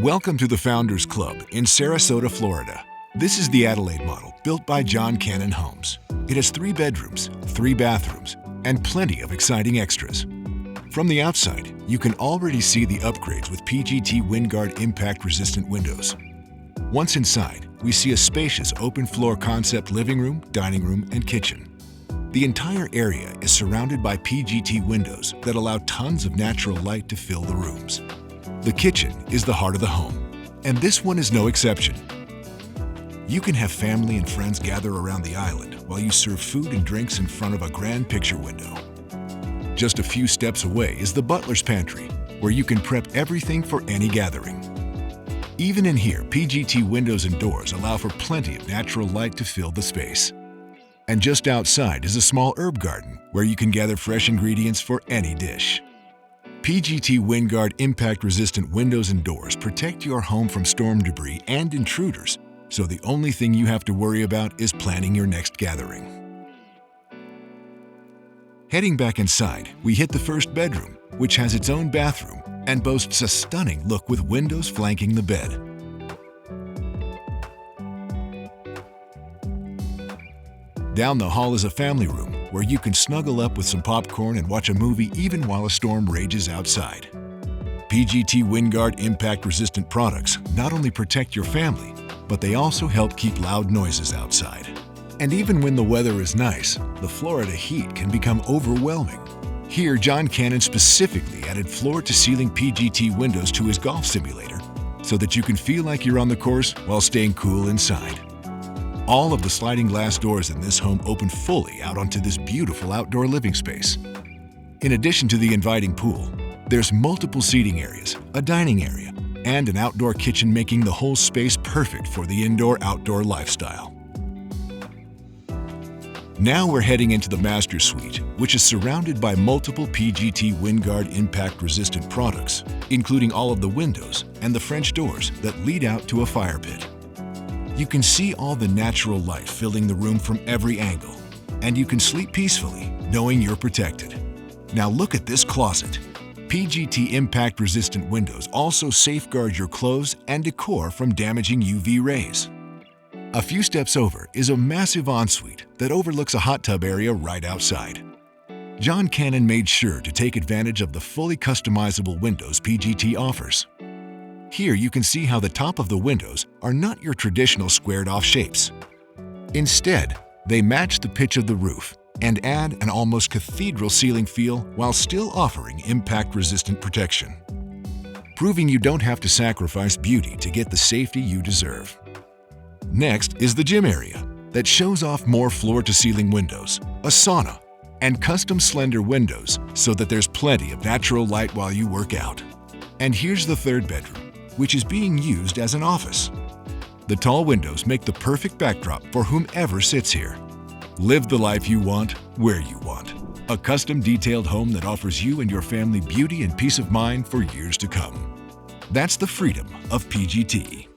Welcome to the Founders Club in Sarasota, Florida. This is the Adelaide model built by John Cannon Homes. It has 3 bedrooms, 3 bathrooms, and plenty of exciting extras. From the outside, you can already see the upgrades with PGT WindGuard impact-resistant windows. Once inside, we see a spacious open-floor concept living room, dining room, and kitchen. The entire area is surrounded by PGT windows that allow tons of natural light to fill the rooms. The kitchen is the heart of the home, and this one is no exception. You can have family and friends gather around the island while you serve food and drinks in front of a grand picture window. Just a few steps away is the butler's pantry, where you can prep everything for any gathering. Even in here, PGT windows and doors allow for plenty of natural light to fill the space. And just outside is a small herb garden where you can gather fresh ingredients for any dish. PGT WindGuard impact-resistant windows and doors protect your home from storm debris and intruders, so the only thing you have to worry about is planning your next gathering. Heading back inside, we hit the first bedroom, which has its own bathroom and boasts a stunning look with windows flanking the bed. Down the hall is a family room where you can snuggle up with some popcorn and watch a movie even while a storm rages outside. PGT WindGuard impact-resistant products not only protect your family, but they also help keep loud noises outside. And even when the weather is nice, the Florida heat can become overwhelming. Here, John Cannon specifically added floor-to-ceiling PGT windows to his golf simulator so that you can feel like you're on the course while staying cool inside. All of the sliding glass doors in this home open fully out onto this beautiful outdoor living space. In addition to the inviting pool, there's multiple seating areas, a dining area, and an outdoor kitchen, making the whole space perfect for the indoor-outdoor lifestyle. Now we're heading into the master suite, which is surrounded by multiple PGT WindGuard impact-resistant products, including all of the windows and the French doors that lead out to a fire pit. You can see all the natural light filling the room from every angle, and you can sleep peacefully knowing you're protected. Now look at this closet. PGT impact-resistant windows also safeguard your clothes and decor from damaging UV rays. A few steps over is a massive ensuite that overlooks a hot tub area right outside. John Cannon made sure to take advantage of the fully customizable windows PGT offers. Here you can see how the top of the windows are not your traditional squared-off shapes. Instead, they match the pitch of the roof and add an almost cathedral ceiling feel while still offering impact-resistant protection, proving you don't have to sacrifice beauty to get the safety you deserve. Next is the gym area that shows off more floor-to-ceiling windows, a sauna, and custom slender windows so that there's plenty of natural light while you work out. And here's the third bedroom, which is being used as an office. The tall windows make the perfect backdrop for whomever sits here. Live the life you want, where you want. A custom detailed home that offers you and your family beauty and peace of mind for years to come. That's the freedom of PGT.